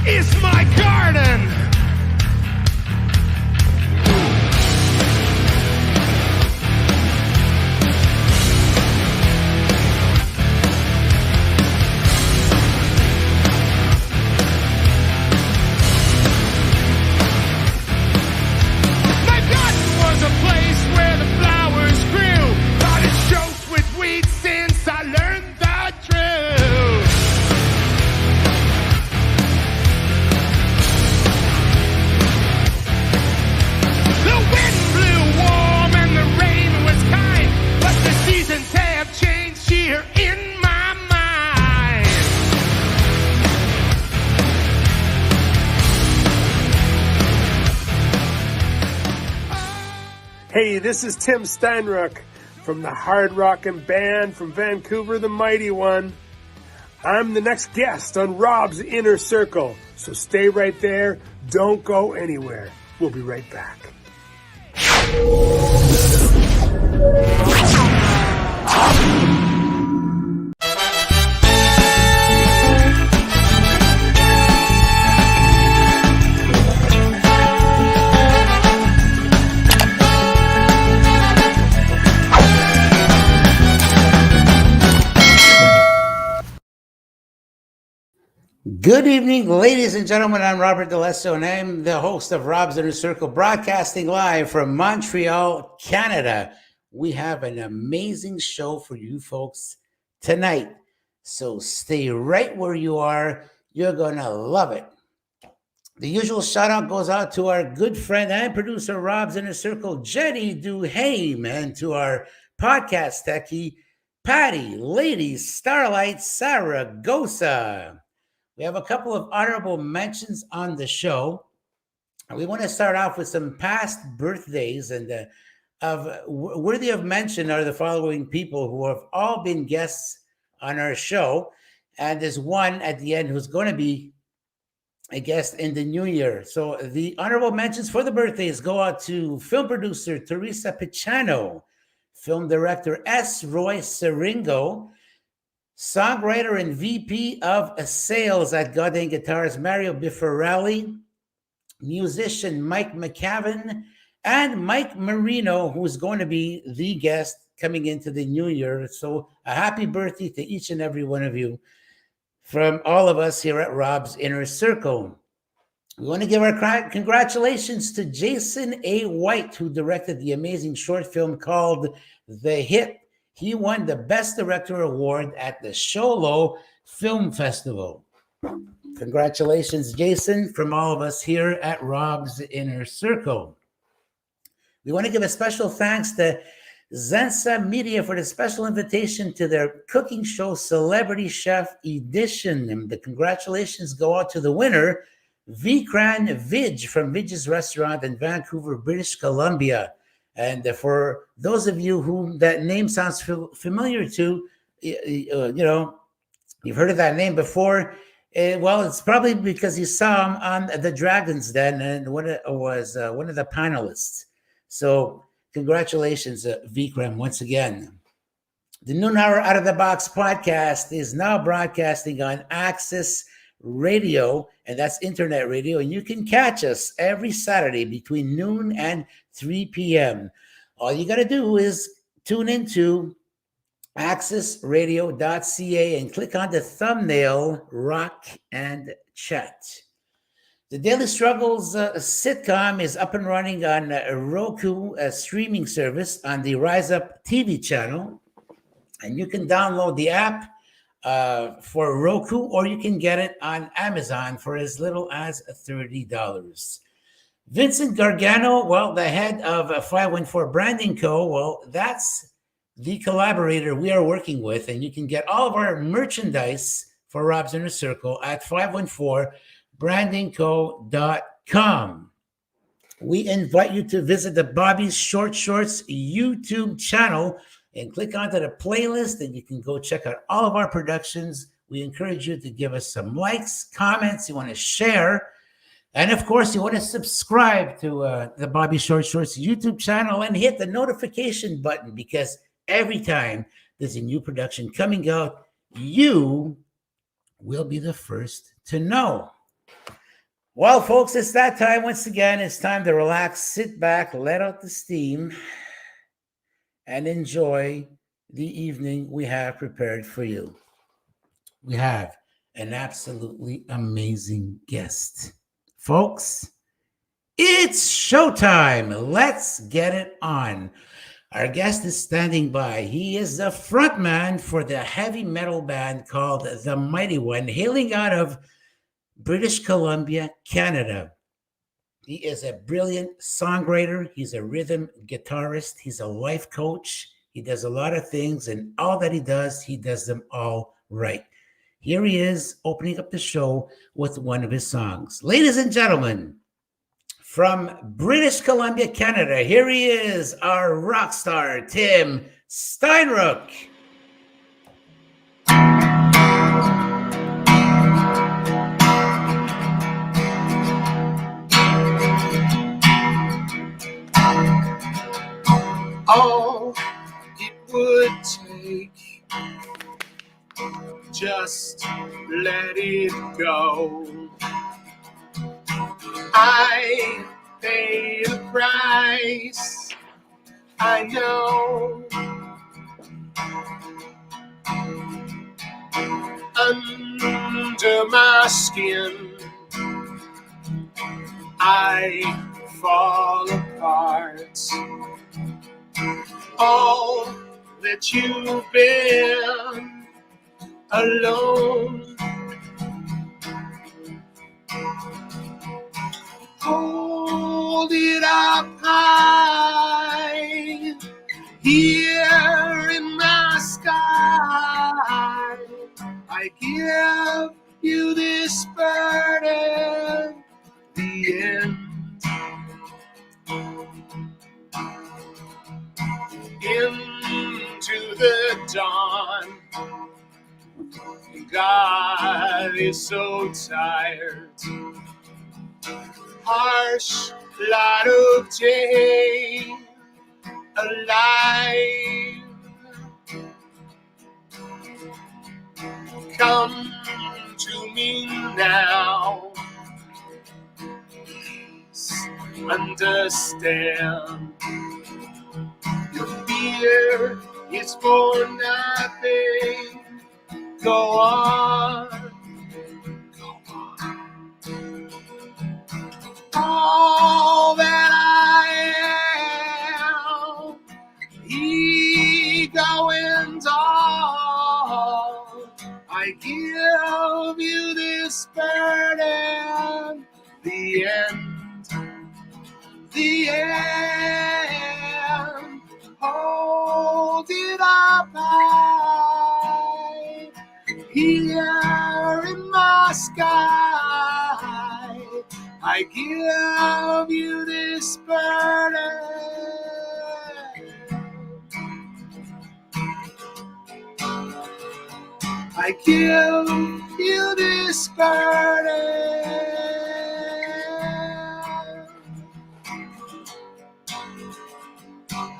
is my garden. My garden was a place where the flowers grew. Thought it choked with weeds since I learned the truth. The wind blew warm and the rain was kind, but the seasons have changed here in my mind. Hey, this is Tim Steinruck from the hard rockin' band from Vancouver, TheMightyOne. I'm the next guest on Rob's Inner Circle, so stay right there. Don't go anywhere. We'll be right back. Good evening, ladies and gentlemen. I'm Robert DeLesso, and I'm the host of Rob's Inner Circle, broadcasting live from Montreal, Canada. We have an amazing show for you folks tonight, so stay right where you are. You're going to love it. The usual shout-out goes out to our good friend and producer, Rob's Inner Circle, Jenny Duhame, and to our podcast techie, Patty, Lady, Starlight, Saragossa. We have a couple of honorable mentions on the show. We want to start off with some past birthdays, and worthy of mention are the following people who have all been guests on our show. And there's one at the end who's going to be a guest in the new year. So the honorable mentions for the birthdays go out to film producer Teresa Picciano, film director S. Roy Seringo, songwriter and VP of sales at Goddamn Guitars, Mario Biffarelli, musician Mike McCavan, and Mike Marino, who's going to be the guest coming into the new year. So a happy birthday to each and every one of you from all of us here at Rob's Inner Circle. We want to give our congratulations to Jason A. White, who directed the amazing short film called The Hit. He won the Best Director Award at the Sholo Film Festival. Congratulations, Jason, from all of us here at Rob's Inner Circle. We want to give a special thanks to Zensa Media for the special invitation to their cooking show, Celebrity Chef Edition. And the congratulations go out to the winner, Vikran Vij from Vij's Restaurant in Vancouver, British Columbia. And for those of you whom that name sounds familiar to, you've heard of that name before. Well, it's probably because you saw him on The Dragon's Den and was one of the panelists. So congratulations, Vikram, once again. The Noon Hour Out of the Box podcast is now broadcasting on Access Radio, and that's internet radio, and you can catch us every Saturday between noon and 3 p.m. All you got to do is tune into accessradio.ca and click on the thumbnail, Rock and Chat. The Daily Struggles sitcom is up and running on Roku, a streaming service on the Rise Up TV channel, and you can download the app for Roku, or you can get it on Amazon for as little as $30. Vincent Gargano, well, the head of 514 Branding Co., well, that's the collaborator we are working with, and you can get all of our merchandise for Rob's Inner Circle at 514brandingco.com. We invite you to visit the Bobby's Short Shorts YouTube channel and click onto the playlist, and you can go check out all of our productions. We encourage you to give us some likes, comments, you want to share. And of course, you want to subscribe to the Bobby Short Shorts YouTube channel and hit the notification button, because every time there's a new production coming out, you will be the first to know. Well, folks, it's that time once again. It's time to relax, sit back, let out the steam, and enjoy the evening we have prepared for you. We have an absolutely amazing guest. Folks, it's showtime. Let's get it on. Our guest is standing by. He is the frontman for the heavy metal band called TheMightyOne, hailing out of British Columbia, Canada. He is a brilliant songwriter. He's a rhythm guitarist. He's a life coach. He does a lot of things, and all that he does them all right. Here he is opening up the show with one of his songs. Ladies and gentlemen, from British Columbia, Canada, here he is, our rock star, Tim Steinruck. All it would take, just let it go. I paid a price, I know. Under my skin, I fall apart. All that you've been alone. Hold it up high, here in the sky. I give you this burden, the end. Into the dawn, God is so tired. Harsh light of day, alive. Come to me now, please understand. Your fear is for nothing. Go on, go on. All that I am, ego and all, I give you this burden, the end, the end. Hold it up high, here in the sky. I give you this burden. I give you this burden.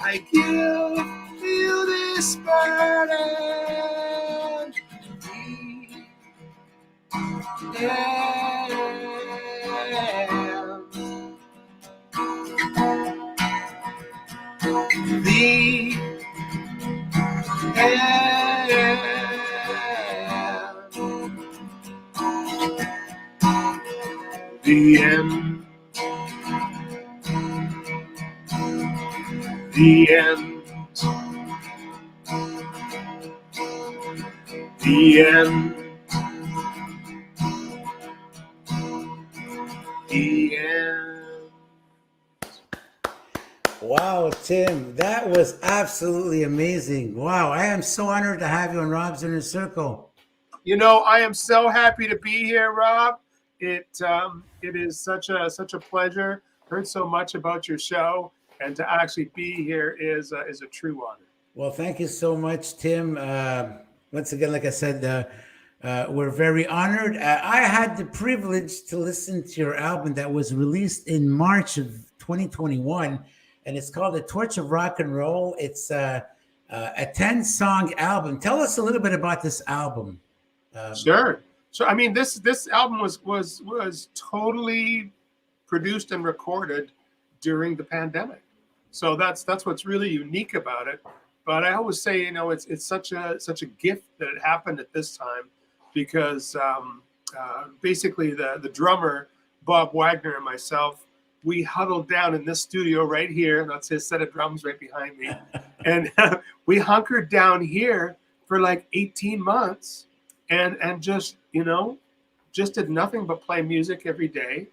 I give you this burden. The end. The end. The end. The end. Wow, Tim, that was absolutely amazing. Wow, I am so honored to have you on Rob's Inner Circle. You know, I am so happy to be here, Rob. It is such a pleasure. Heard so much about your show, and to actually be here is a true honor. Well, thank you so much, Tim. Once again, like I said, we're very honored. I had the privilege to listen to your album that was released in March of 2021, and it's called The Torch of Rock and Roll. It's a 10-song album. Tell us a little bit about this album. Sure. So I mean, this album was totally produced and recorded during the pandemic. So that's what's really unique about it. But I always say, it's such a gift that it happened at this time, because basically the drummer Bob Wagner and myself, we huddled down in this studio right here. That's his set of drums right behind me, and we hunkered down here for like 18 months, and just just did nothing but play music every day.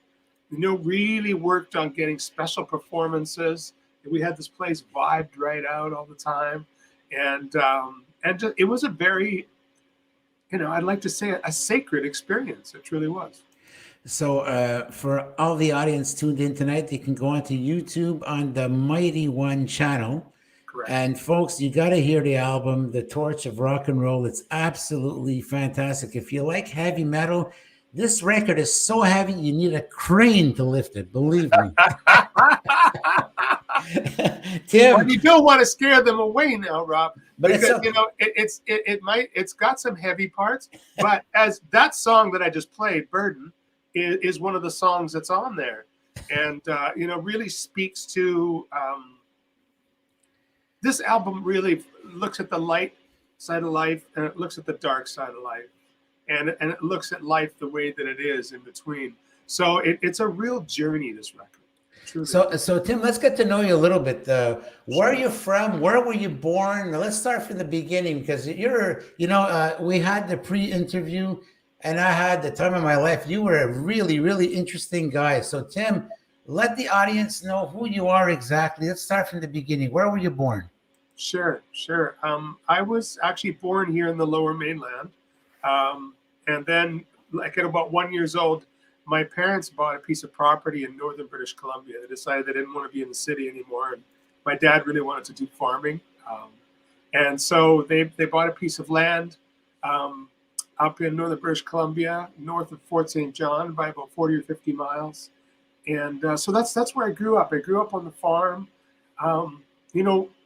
Really worked on getting special performances. We had this place vibed right out all the time, and just, it was a very, I'd like to say a sacred experience. It truly was. So for all the audience tuned in tonight, they can go onto YouTube on the Mighty One channel. Correct. And folks, you got to hear the album, The Torch of Rock and Roll. It's absolutely fantastic. If you like heavy metal, this record is so heavy, you need a crane to lift it. Believe me. Tim, well, you don't want to scare them away now, Rob. But because, it's got some heavy parts. But as that song that I just played, Burden, is one of the songs that's on there, and really speaks to. This album really looks at the light side of life, and it looks at the dark side of life, and it looks at life the way that it is in between. So it's a real journey, this record. Truly. So Tim, let's get to know you a little bit. Where are you from? Where were you born? Let's start from the beginning, because we had the pre-interview, and I had the time of my life. You were a really, really interesting guy. So Tim, let the audience know who you are exactly. Let's start from the beginning. Where were you born? Sure. I was actually born here in the Lower Mainland. And then, like at about 1 year old, my parents bought a piece of property in northern British Columbia. They decided they didn't want to be in the city anymore. And my dad really wanted to do farming. And so they bought a piece of land up in northern British Columbia, north of Fort St. John by about 40 or 50 miles. And so that's where I grew up. I grew up on the farm.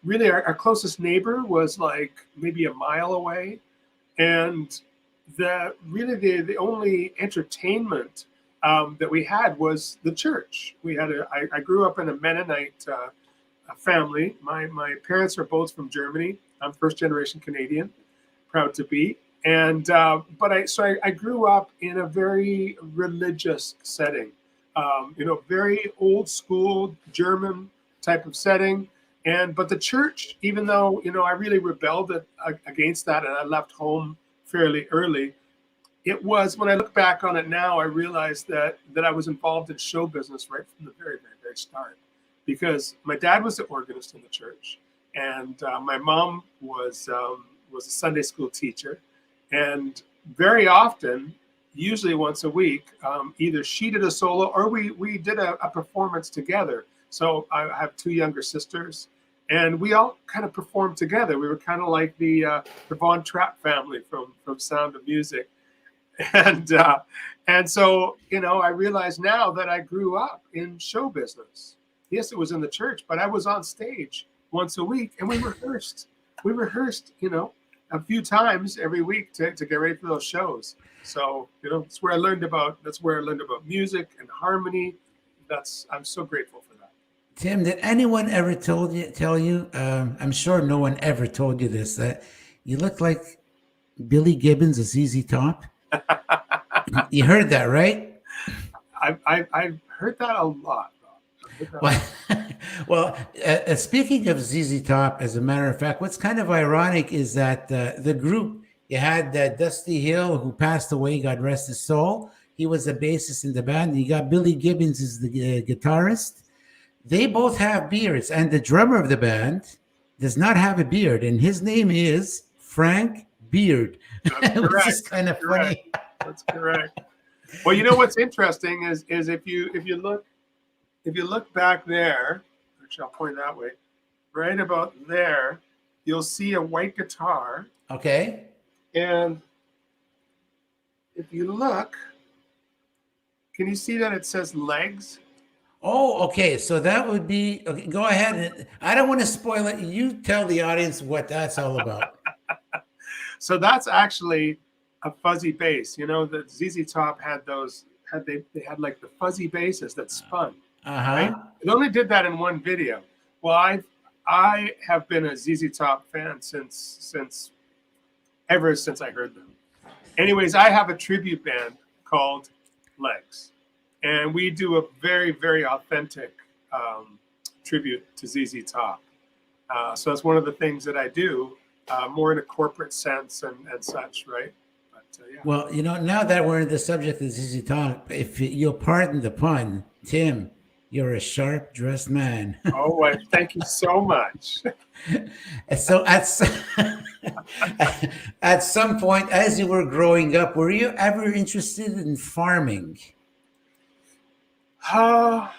Really our closest neighbor was like maybe a mile away. And the only entertainment that we had was the church. I grew up in a Mennonite family. My parents are both from Germany. I'm first generation Canadian, proud to be. And but I grew up in a very religious setting. Very old school German type of setting. But the church, even though, I really rebelled against that, and I left home fairly early, it was, when I look back on it now, I realized that I was involved in show business right from the very, very, very start, because my dad was the organist in the church, and my mom was a Sunday school teacher, and very often, usually once a week, either she did a solo or we did a performance together. So I have two younger sisters, and we all kind of performed together. We were kind of like the Von Trapp family from Sound of Music. And so, I realize now that I grew up in show business. Yes, it was in the church, but I was on stage once a week, and we rehearsed. A few times every week to get ready for those shows. So, that's where I learned about music and harmony. I'm so grateful for that. Tim, did anyone ever tell you? I'm sure no one ever told you this, that you look like Billy Gibbons of ZZ Top. You heard that, right? I've heard that a lot. Well, speaking of ZZ Top, as a matter of fact, what's kind of ironic is that the group, you had Dusty Hill, who passed away, God rest his soul. He was the bassist in the band. You got Billy Gibbons as the guitarist. They both have beards, and the drummer of the band does not have a beard, and his name is Frank Beard. Which is kind of funny. That's correct. Well, what's interesting is if you look back there, actually I'll point that way, right about there, you'll see a white guitar. Okay. And if you look, can you see that it says legs? Oh, okay. So that would be, okay, go ahead. I don't want to spoil it. You tell the audience what that's all about. So that's actually a fuzzy bass. You know, the ZZ Top had those. They had like the fuzzy basses that spun. Right? It only did that in one video. Well, I have been a ZZ Top fan ever since I heard them. Anyways, I have a tribute band called Legs, and we do a very, very authentic tribute to ZZ Top. So that's one of the things that I do, more in a corporate sense and such, right? But, yeah. Well, now that we're in the subject of ZZ Top, if you'll pardon the pun, Tim, you're a sharp-dressed man. Oh, well, thank you so much. So at some point, as you were growing up, were you ever interested in farming? I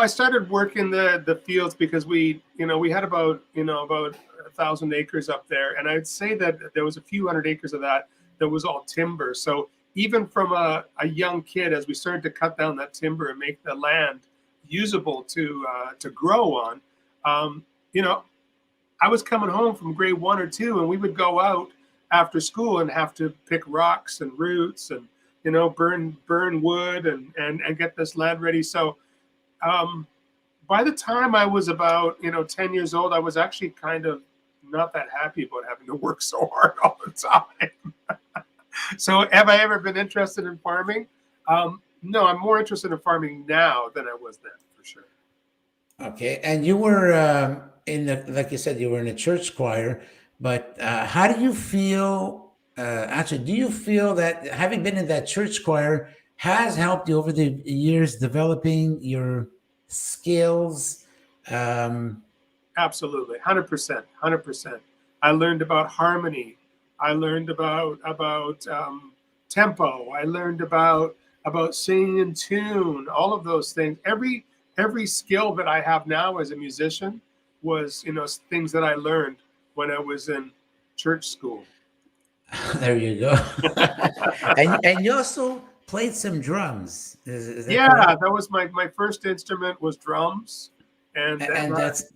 started working the fields because we had about 1,000 acres up there, and I'd say that there was a few hundred acres of that was all timber. So even from a young kid, as we started to cut down that timber and make the land usable to grow on, I was coming home from grade 1 or 2, and we would go out after school and have to pick rocks and roots and burn wood and get this land ready. So by the time I was about 10 years old, I was actually kind of not that happy about having to work so hard all the time. So have I ever been interested in farming? No, I'm more interested in farming now than I was then, for sure. Okay, and you were like you said, you were in a church choir, but how do you feel? Actually, do you feel that having been in that church choir has helped you over the years developing your skills? Absolutely, 100%. I learned about harmony. I learned about tempo. I learned about singing in tune. All of those things. Every skill that I have now as a musician was things that I learned when I was in church school. There you go. and you also played some drums. Is that correct? correct? That was my first instrument was drums, and that's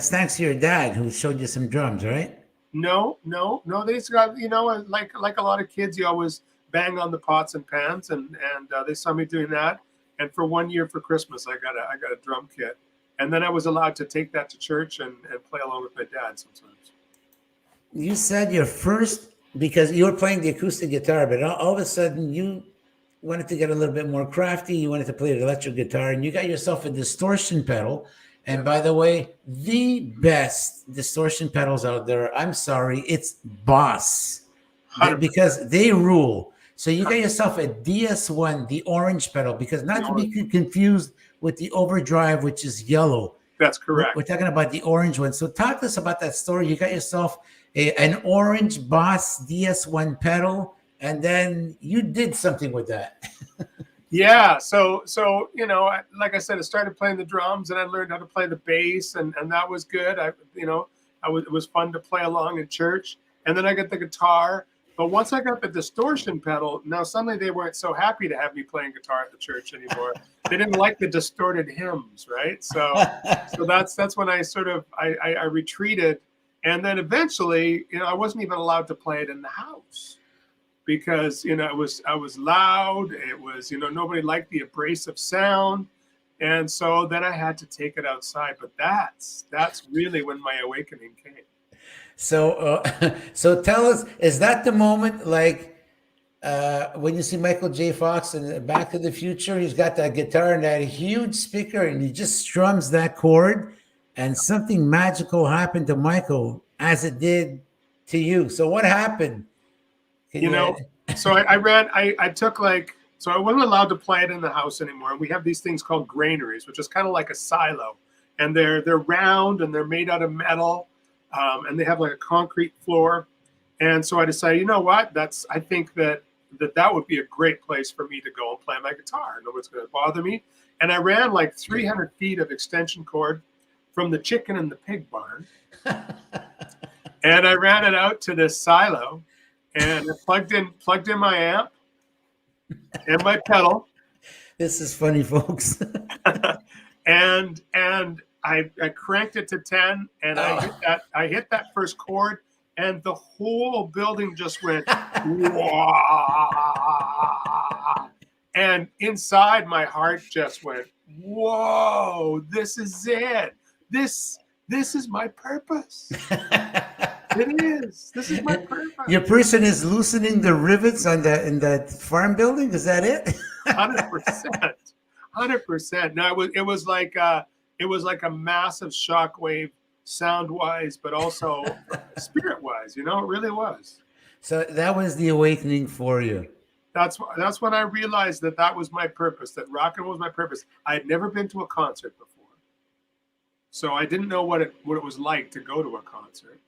thanks to your dad who showed you some drums, right? No. They just got like a lot of kids, you always bang on the pots and pans, and they saw me doing that. And for 1 year for Christmas, I got a drum kit, and then I was allowed to take that to church and play along with my dad sometimes. You said your first, because you were playing the acoustic guitar, but all of a sudden you wanted to get a little bit more crafty. You wanted to play the electric guitar, and you got yourself a distortion pedal. And by the way, the best distortion pedals out there, I'm sorry, it's Boss, because they rule. So you got yourself a DS1, the orange pedal, because not to be confused with the overdrive, which is yellow. That's correct. We're talking about the orange one. So talk to us about that story. You got yourself an orange Boss DS1 pedal, and then you did something with that. Yeah, so like I said, I started playing the drums, and I learned how to play the bass, and that was good. It was fun to play along in church, and then I got the guitar. But once I got the distortion pedal, now suddenly they weren't so happy to have me playing guitar at the church anymore. They didn't like the distorted hymns, right? So that's when I sort of I retreated, and then eventually, I wasn't even allowed to play it in the house. Because I was loud. It was nobody liked the abrasive sound, and so then I had to take it outside. But that's really when my awakening came. So tell us, is that the moment like when you see Michael J. Fox in Back to the Future? He's got that guitar and that huge speaker, and he just strums that chord, and something magical happened to Michael as it did to you. So what happened? So I took so I wasn't allowed to play it in the house anymore. We have these things called granaries, which is kind of like a silo, and they're round and they're made out of metal, and they have like a concrete floor. And so I decided, what? I think that would be a great place for me to go and play my guitar. Nobody's going to bother me. And I ran like 300 feet of extension cord from the chicken and the pig barn, and I ran it out to this silo. And I plugged in my amp and my pedal. This is funny, folks. and I cranked it to 10, and I hit that first chord, and the whole building just went, whoa. And inside my heart just went, whoa, this is it. This is my purpose. It is. This is my purpose. Your person is loosening the rivets in that farm building. Is that it? 100%. 100%. No, it was like a massive shockwave, sound-wise, but also spirit-wise. You know, it really was. So that was the awakening for you. That's when I realized that was my purpose. That rock and roll was my purpose. I had never been to a concert before, so I didn't know what it was like to go to a concert.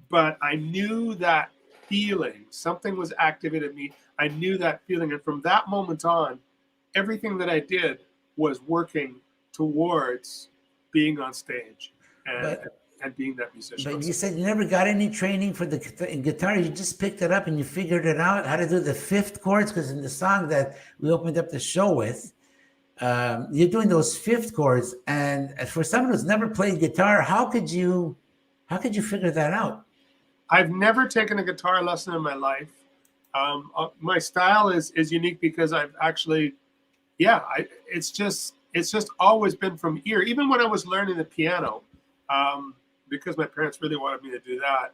But I knew that feeling. Something was activated in me. I knew that feeling, and from that moment on, everything that I did was working towards being on stage and being that musician. But you said you never got any training for the guitar. You just picked it up and you figured it out how to do the fifth chords. Because in the song that we opened up the show with, you're doing those fifth chords. And for someone who's never played guitar, how could you figure that out? I've never taken a guitar lesson in my life. My style is unique because I've actually, it's just always been from ear. Even when I was learning the piano, because my parents really wanted me to do that,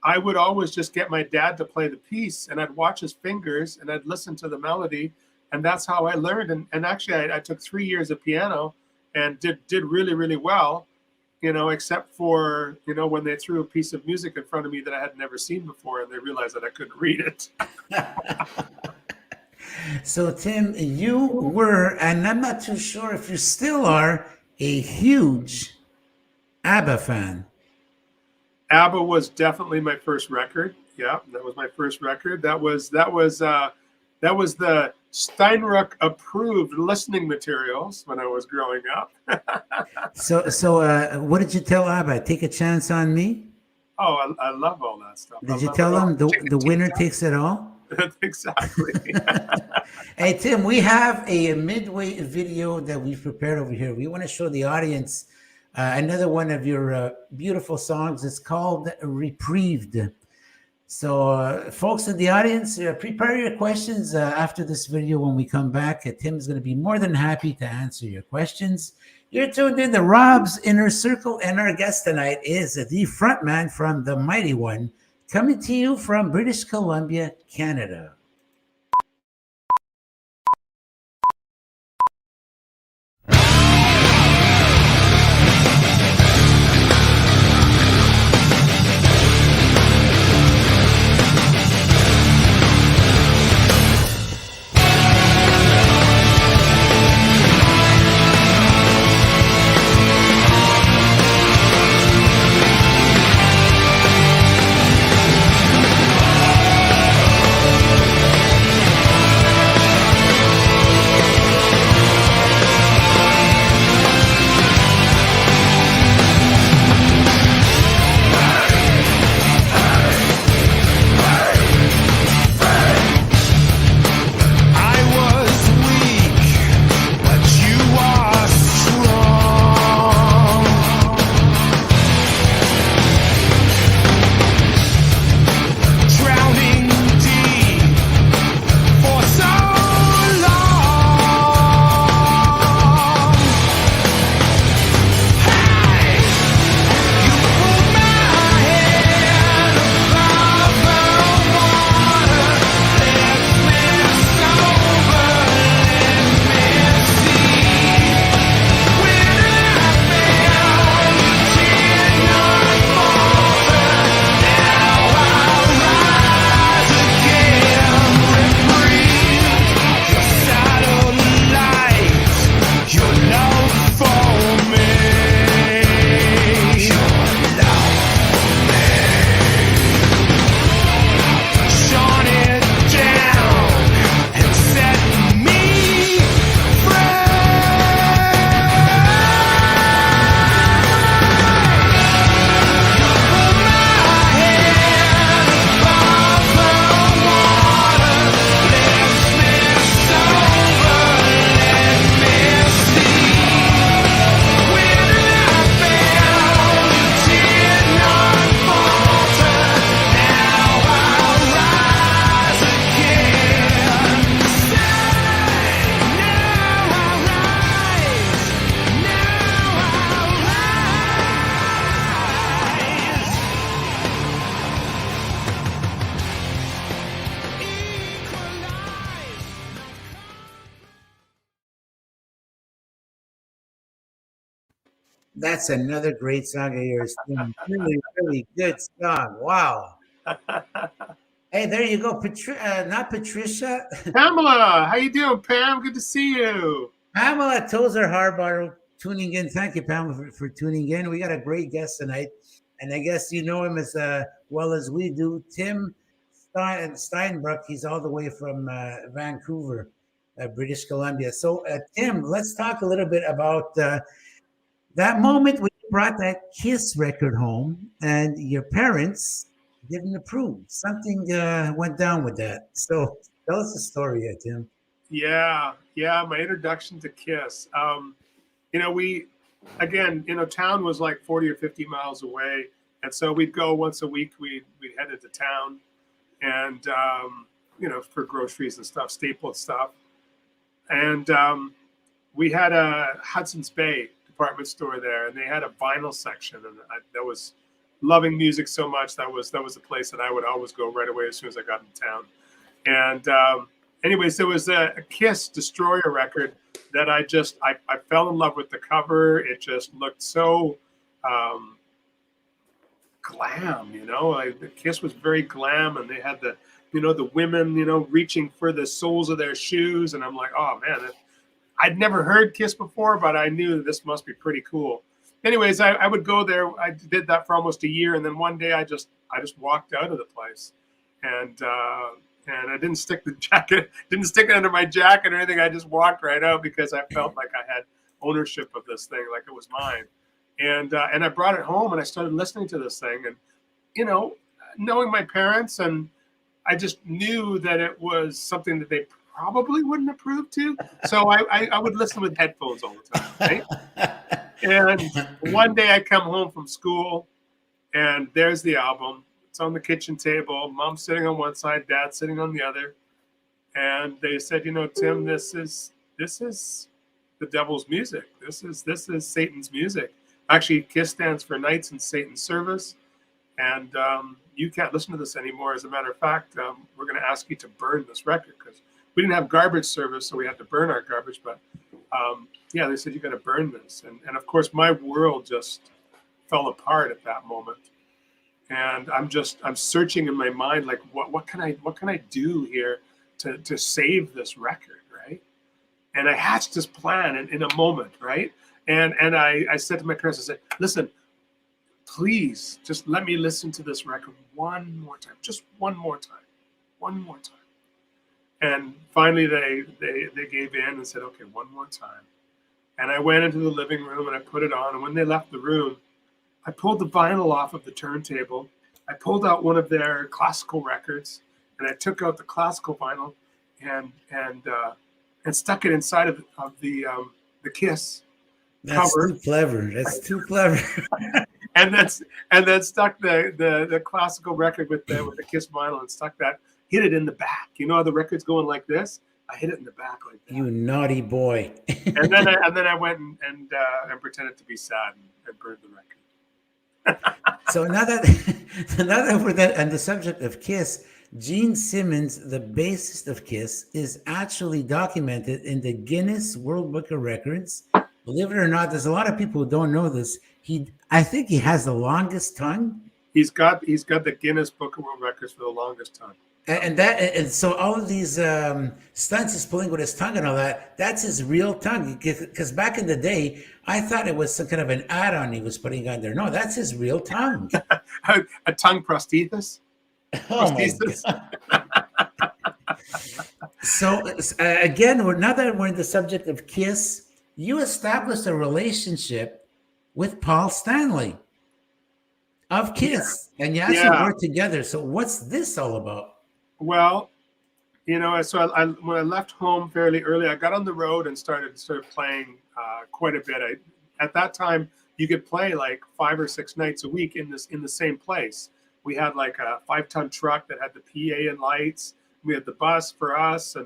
I would always just get my dad to play the piece, and I'd watch his fingers and I'd listen to the melody, and that's how I learned. And actually, I took 3 years of piano and did really, really well, you know, except for, you know, when they threw a piece of music in front of me that I had never seen before, and they realized that I couldn't read it. So, Tim, you were, and I'm not too sure if you still are, a huge ABBA fan. ABBA was definitely my first record. Yeah, that was my first record. That was the Steinruck approved listening materials when I was growing up. So, what did you tell ABBA? Take a chance on me? Oh, I love all that stuff. Did you tell them the winner takes it all? Exactly. Hey, Tim, we have a midway video that we've prepared over here. We want to show the audience another one of your beautiful songs. It's called Reprieved. So, folks in the audience, prepare your questions after this video. When we come back, Tim is going to be more than happy to answer your questions. You're tuned in to Rob's Inner Circle, and our guest tonight is the frontman from TheMightyOne, coming to you from British Columbia, Canada. That's another great song of yours. Tim. Really, really good song. Wow. Hey, there you go. Not Patricia. Pamela, how you doing, Pam? Good to see you. Pamela Tozer Harbar tuning in. Thank you, Pamela, for tuning in. We got a great guest tonight. And I guess you know him as well as we do. Tim Steinruck. He's all the way from Vancouver, British Columbia. So, Tim, let's talk a little bit about that moment when you brought that Kiss record home and your parents didn't approve. Something went down with that. So, tell us the story, Tim. Yeah, my introduction to Kiss. Town was like 40 or 50 miles away. And so we'd go once a week. We'd head into town and, for groceries and stuff, staple stuff. And we had a Hudson's Bay department store there, and they had a vinyl section. And that was loving music so much. That was a place that I would always go right away as soon as I got in town. And anyways, there was a Kiss Destroyer record that I fell in love with the cover. It just looked so glam, the Kiss was very glam, and they had the women, reaching for the soles of their shoes. And I'm like, oh man, I'd never heard Kiss before, but I knew this must be pretty cool. Anyways, I would go there. I did that for almost a year. And then one day I just walked out of the place, and I didn't stick it under my jacket or anything. I just walked right out because I felt like I had ownership of this thing, like it was mine. And I brought it home and I started listening to this thing, and, knowing my parents, and I just knew that it was something that they probably wouldn't approve to. So I would listen with headphones all the time, right? And one day I come home from school and there's the album. It's on the kitchen table. Mom's sitting on one side, Dad's sitting on the other. And they said, Tim, this is the devil's music. This is Satan's music. Actually, KISS stands for Knights in Satan's Service. And you can't listen to this anymore. As a matter of fact, we're going to ask you to burn this record, because we didn't have garbage service, so we had to burn our garbage. But they said, you got to burn this. And of course, my world just fell apart at that moment. And I'm searching in my mind, like, what can I do here to save this record, right? And I hatched this plan in a moment, right? And I said to my parents, I said, listen, please just let me listen to this record one more time, just one more time. And finally they gave in and said, okay, one more time. And I went into the living room and I put it on. And when they left the room, I pulled the vinyl off of the turntable. I pulled out one of their classical records, and I took out the classical vinyl and stuck it inside of the KISS cover. Too clever. That's too clever. and then stuck the classical record with the KISS vinyl, and stuck that, hit it in the back. You know how the record's going like this? I hit it in the back like that. You naughty boy. and then I went and pretended to be sad and burned the record. So now that we're on the subject of KISS, Gene Simmons, the bassist of KISS, is actually documented in the Guinness World Book of Records. Believe it or not, there's a lot of people who don't know this. I think he has the longest tongue. He's got the Guinness Book of World Records for the longest tongue. And so all of these stunts he's pulling with his tongue and all that, that's his real tongue. Because back in the day, I thought it was some kind of an add-on he was putting on there. No, that's his real tongue. A tongue prosthesis? Oh my God. So again, now that we're in the subject of KISS, you established a relationship with Paul Stanley of KISS, and you actually worked together. So what's this all about? Well, so when I left home fairly early, I got on the road and started playing quite a bit. At that time, you could play like 5 or 6 nights a week in the same place. We had like a 5-ton truck that had the PA and lights. We had the bus for us,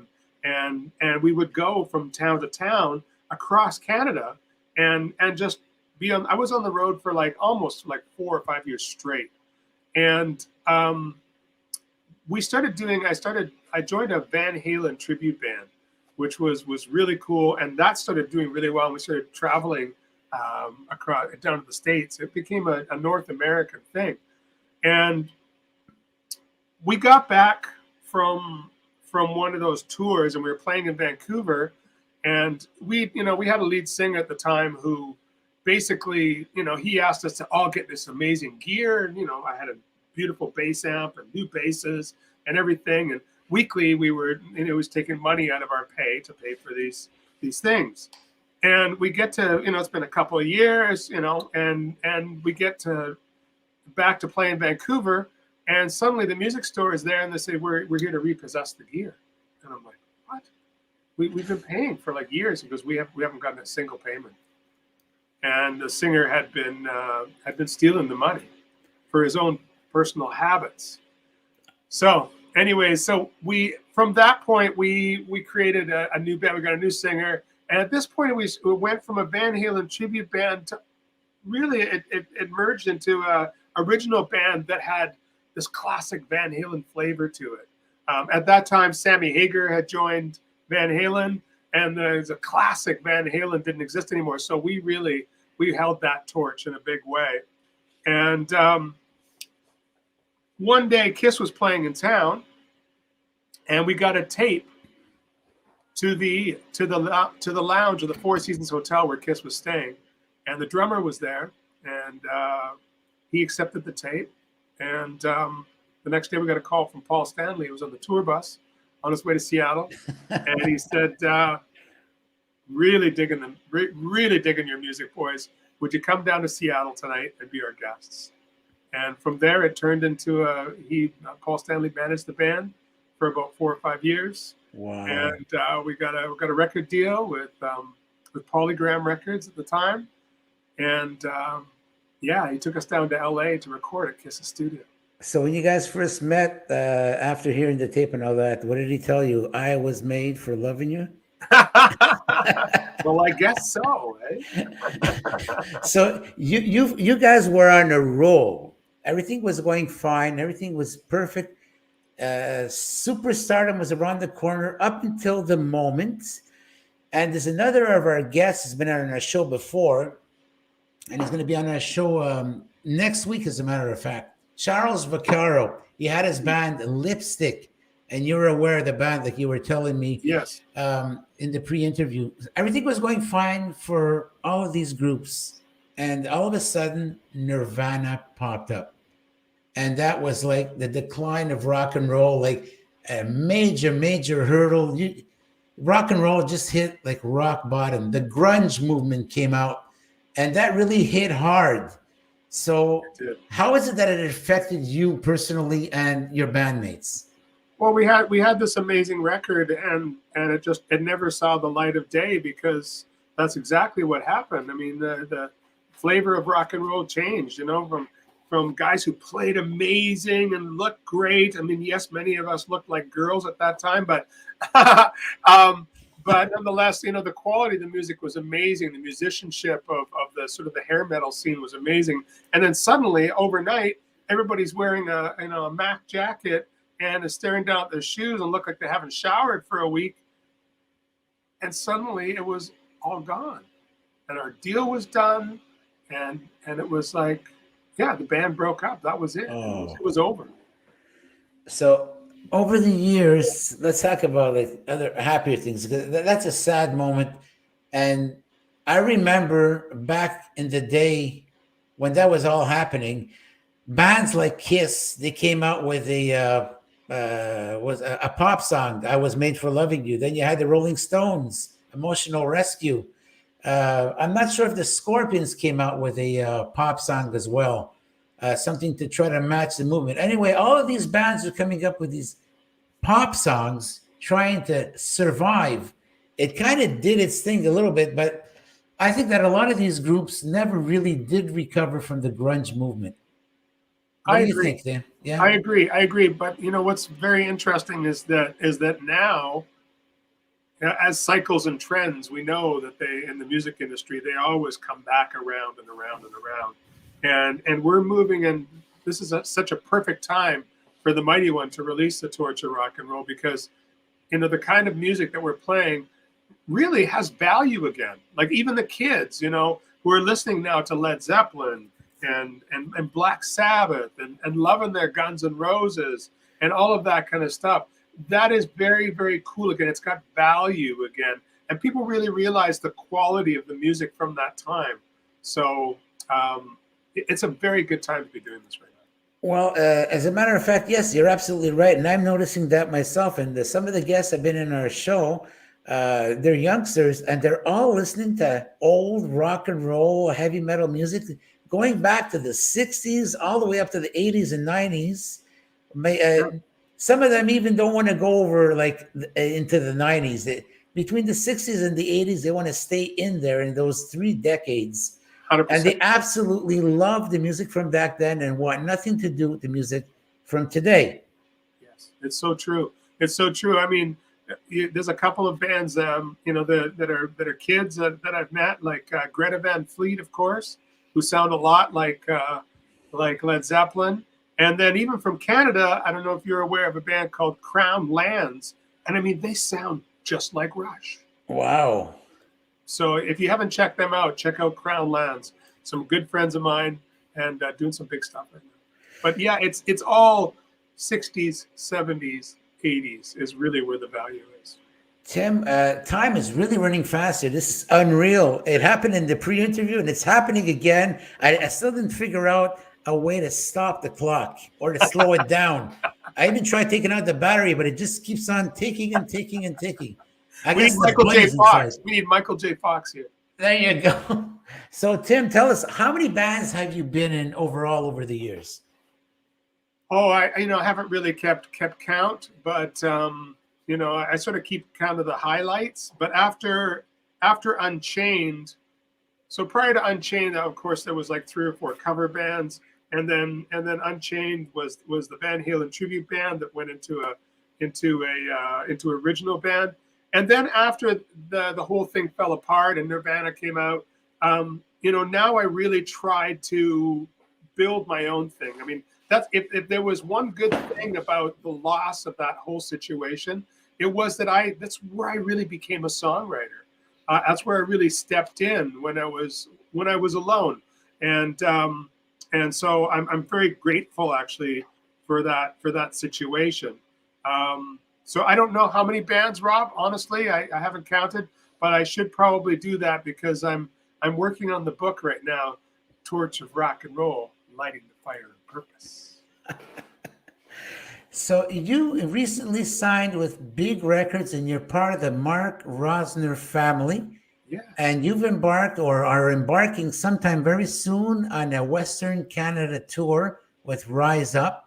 and we would go from town to town across Canada and just be on. I was on the road for almost 4 or 5 years straight, and I joined a Van Halen tribute band, which was really cool, and that started doing really well. And we started traveling across down to the States. It became a North American thing. And we got back from one of those tours, and we were playing in Vancouver, and we had a lead singer at the time who basically, he asked us to all get this amazing gear. And, I had a beautiful bass amp and new basses and everything. And weekly it was taking money out of our pay to pay for these things. And we get to, it's been a couple of years, and we get to back to play in Vancouver. And suddenly the music store is there, and they say, we're here to repossess the gear. And I'm like, what? We've been paying for like years. He goes, we haven't gotten a single payment. And the singer had been stealing the money for his own personal habits. So anyways, from that point, we created a new band. We got a new singer. And at this point, we went from a Van Halen tribute band to really it merged into a original band that had this classic Van Halen flavor to it. At that time, Sammy Hagar had joined Van Halen, and there's a classic Van Halen didn't exist anymore. So we held that torch in a big way. And one day, Kiss was playing in town, and we got a tape to the lounge of the Four Seasons Hotel where Kiss was staying, and the drummer was there, and he accepted the tape. And the next day, we got a call from Paul Stanley. He was on the tour bus on his way to Seattle, and he said, really digging your music, boys. Would you come down to Seattle tonight and be our guests? And from there, it turned into Paul Stanley managed the band for about 4 or 5 years. Wow! And we got a record deal with Polygram Records at the time, and he took us down to LA to record at Kiss's studio. So when you guys first met, after hearing the tape and all that, what did he tell you? I was made for loving you. Well, I guess so. Eh? So you guys were on a roll. Everything was going fine. Everything was perfect. Superstardom was around the corner up until the moment. And there's another of our guests who's been on our show before, and he's going to be on our show next week, as a matter of fact. Charles Vaccaro. He had his band Lipstick, and you were aware of the band, like you were telling me. Yes. In the pre-interview, everything was going fine for all of these groups, and all of a sudden, Nirvana popped up. And that was like the decline of rock and roll, like a major hurdle. Rock and roll just hit like rock bottom. The grunge movement came out, and that really hit hard. So how is it that it affected you personally and your bandmates? Well, we had this amazing record, and it never saw the light of day, because that's exactly what happened. I mean, the flavor of rock and roll changed, from guys who played amazing and looked great. I mean, yes, many of us looked like girls at that time, but but nonetheless, the quality of the music was amazing. The musicianship of the sort of the hair metal scene was amazing. And then suddenly, overnight, everybody's wearing a Mac jacket and is staring down at their shoes and look like they haven't showered for a week. And suddenly, it was all gone, and our deal was done, and it was like, yeah, the band broke up. That was it. Oh. It was over. So over the years, let's talk about like other happier things, because that's a sad moment. And I remember back in the day when that was all happening, bands like Kiss, they came out with a pop song, I Was Made for Loving You. Then you had the Rolling Stones, Emotional Rescue. I'm not sure if the Scorpions came out with a pop song as well, something to try to match the movement. Anyway, all of these bands are coming up with these pop songs, trying to survive. It kind of did its thing a little bit, but I think that a lot of these groups never really did recover from the grunge movement. What do you think, Dan? Yeah, I agree. But what's very interesting is that now, as cycles and trends, we know that in the music industry, they always come back around and around and around. And we're moving, and this is such a perfect time for TheMightyOne to release the torch of rock and roll, because, the kind of music that we're playing really has value again. Like even the kids, who are listening now to Led Zeppelin and Black Sabbath and loving their Guns N' Roses and all of that kind of stuff. That is very, very cool again. It's got value again. And people really realize the quality of the music from that time. So it's a very good time to be doing this right now. Well, as a matter of fact, yes, you're absolutely right. And I'm noticing that myself. And some of the guests have been in our show. They're youngsters, and they're all listening to old rock and roll, heavy metal music, going back to the 60s, all the way up to the 80s and 90s. Some of them even don't want to go over like into the 90s. Between the 60s and the 80s, they want to stay in there in those 3 decades. 100%. And they absolutely love the music from back then and want nothing to do with the music from today. Yes, it's so true. It's so true. I mean, there's a couple of bands, that are kids that I've met, like Greta Van Fleet, of course, who sound a lot like Led Zeppelin. And then even from Canada, I don't know if you're aware of a band called Crown Lands. And I mean, they sound just like Rush. Wow. So if you haven't checked them out, check out Crown Lands. Some good friends of mine and doing some big stuff right now. But yeah, it's all 60s, 70s, 80s is really where the value is. Tim, time is really running faster. This is unreal. It happened in the pre-interview and it's happening again. I still didn't figure out a way to stop the clock or to slow it down. I even tried taking out the battery, but it just keeps on ticking and ticking and ticking. We need Michael J. Fox. We need Michael J. Fox here. There you go. So, Tim, tell us, how many bands have you been in overall over the years? Oh, I haven't really kept count, but I sort of keep count of the highlights. But after Unchained, so prior to Unchained, of course, there was like 3 or 4 cover bands, and then Unchained was the Van Halen tribute band that went into original band. And then after the whole thing fell apart and Nirvana came out, now I really tried to build my own thing. I mean, that's if there was one good thing about the loss of that whole situation, it was that's where I really became a songwriter. That's where I really stepped in when I was alone, and so I'm very grateful actually for that situation. So I don't know how many bands, Rob. Honestly, I haven't counted, but I should probably do that because I'm working on the book right now, Torch of Rock and Roll, Lighting the Fire of Purpose. So you recently signed with Big Records, and you're part of the Mark Rosner family. Yeah. And you've embarked or are embarking sometime very soon on a Western Canada tour with Rise Up.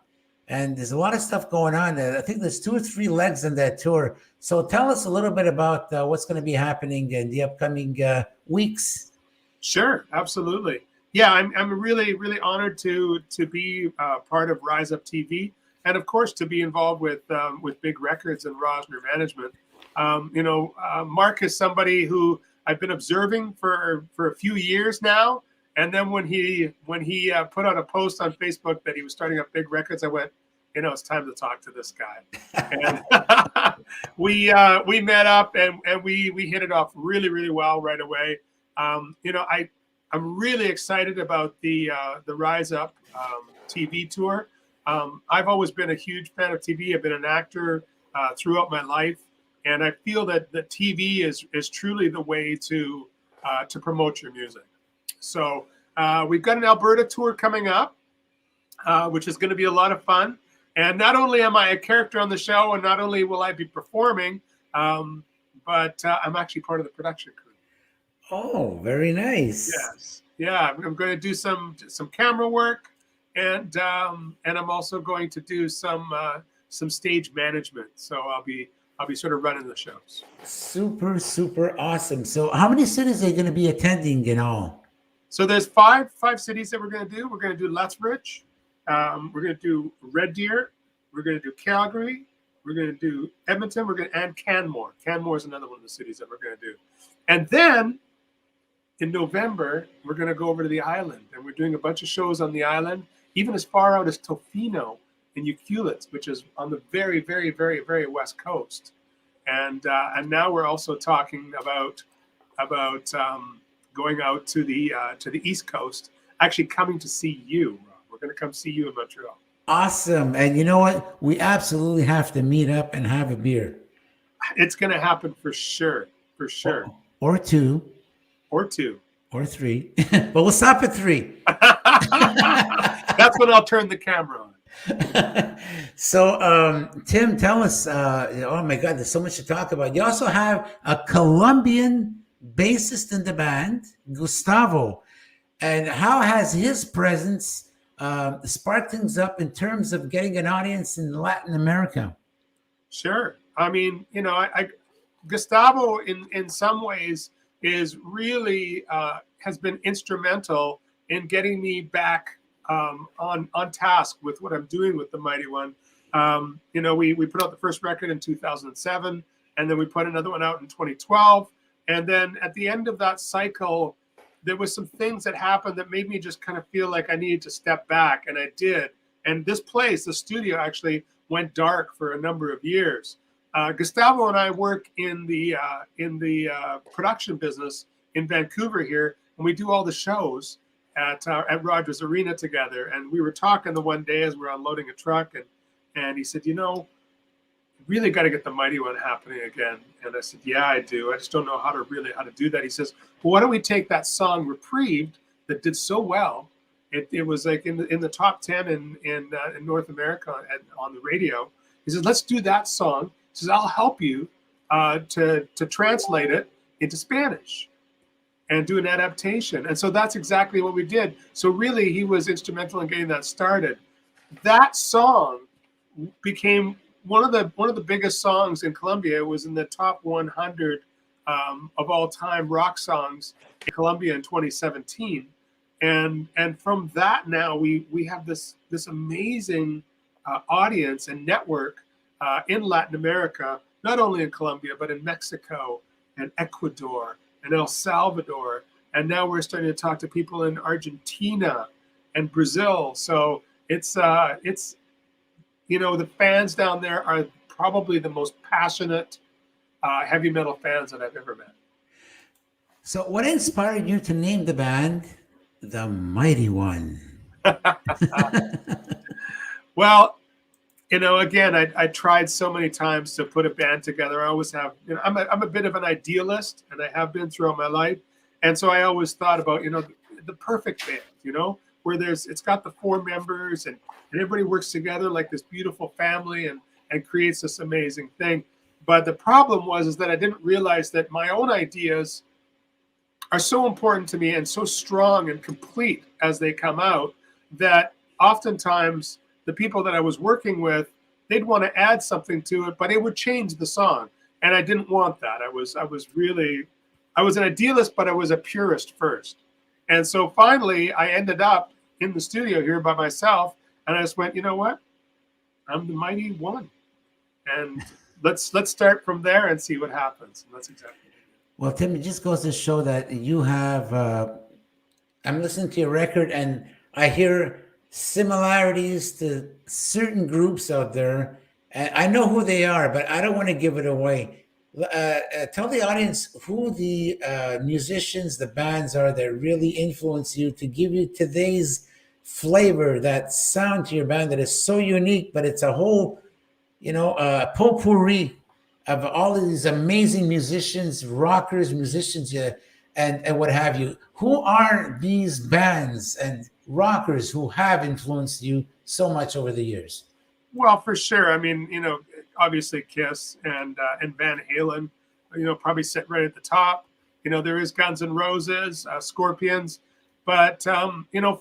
And there's a lot of stuff going on. I think there's 2 or 3 legs in that tour. So tell us a little bit about what's going to be happening in the upcoming weeks. Sure, absolutely. Yeah, I'm really, really honored to be part of Rise Up TV, and of course to be involved with Big Records and Rosner Management. Mark is somebody who I've been observing for a few years now. And then when he put out a post on Facebook that he was starting up Big Records, I went, it's time to talk to this guy. And we met up and we hit it off really, really well right away. I'm really excited about the Rise Up TV tour. I've always been a huge fan of TV. I've been an actor throughout my life, and I feel that the TV is truly the way to promote your music. So we've got an Alberta tour coming up, which is going to be a lot of fun. And not only am I a character on the show, and not only will I be performing, but I'm actually part of the production crew. Oh, very nice. Yes, yeah. I'm going to do some camera work, and I'm also going to do some stage management. So I'll be sort of running the shows. Super, super awesome. So how many cities are you going to be attending in all? So there's five cities that we're going to do. We're going to do Lethbridge. We're going to do Red Deer. We're going to do Calgary. We're going to do Edmonton. And Canmore. Canmore is another one of the cities that we're going to do. And then in November, we're going to go over to the island. And we're doing a bunch of shows on the island, even as far out as Tofino in Ucluelet, which is on the very, very, very, very west coast. And now we're also talking about going out to the East Coast, actually coming to see you. We're going to come see you in Montreal. Awesome. And you know what? We absolutely have to meet up and have a beer. It's going to happen for sure. For sure. Or two. Or two. Or three. But we'll stop at 3. That's when I'll turn the camera on. So, Tim, tell us, oh my God, there's so much to talk about. You also have a Colombian bassist in the band, Gustavo. And how has his presence sparked things up in terms of getting an audience in Latin America? Sure. I mean, Gustavo in some ways is really has been instrumental in getting me back on task with what I'm doing with the Mighty One. We put out the first record in 2007, and then we put another one out in 2012. And then at the end of that cycle, there was some things that happened that made me just kind of feel like I needed to step back, and I did. And this place, the studio, actually went dark for a number of years. Gustavo and I work in the production business in Vancouver here, and we do all the shows at Rogers Arena together. And we were talking the one day as we were unloading a truck, and he said, really got to get the Mighty One happening again. And I said, yeah, I do. I just don't know how to do that. He says, well, why don't we take that song Reprieved that did so well? It was like in the top 10 in North America on the radio. He says, let's do that song. He says, I'll help you to translate it into Spanish and do an adaptation. And so that's exactly what we did. So really, he was instrumental in getting that started. That song became one of the biggest songs in Colombia. It was in the top 100 of all time rock songs in Colombia in 2017. And from that now we have this amazing audience and network in Latin America, not only in Colombia, but in Mexico and Ecuador and El Salvador. And now we're starting to talk to people in Argentina and Brazil. So it's the fans down there are probably the most passionate heavy metal fans that I've ever met. So what inspired you to name the band The Mighty One? Well, again, I tried so many times to put a band together. I always have, I'm a bit of an idealist, and I have been throughout my life. And so I always thought about, the perfect band, where it's got the 4 members and everybody works together like this beautiful family and creates this amazing thing. But the problem was that I didn't realize that my own ideas are so important to me and so strong and complete as they come out that oftentimes the people that I was working with, they'd want to add something to it, but it would change the song. And I didn't want that. I was an idealist, but I was a purist first. And so finally I ended up in the studio here by myself, and I just went, you know what? I'm the Mighty One. And let's start from there and see what happens. And that's exactly what I did. Well, Tim, it just goes to show that you have, I'm listening to your record and I hear similarities to certain groups out there. And I know who they are, but I don't want to give it away. Tell the audience who the musicians, the bands are that really influence you to give you today's flavor, that sound to your band that is so unique, but it's a whole, potpourri of all of these amazing musicians, rockers, musicians, and what have you. Who are these bands and rockers who have influenced you so much over the years? Well, for sure. I mean, obviously Kiss and Van Halen, probably sit right at the top. There is Guns N' Roses, Scorpions, but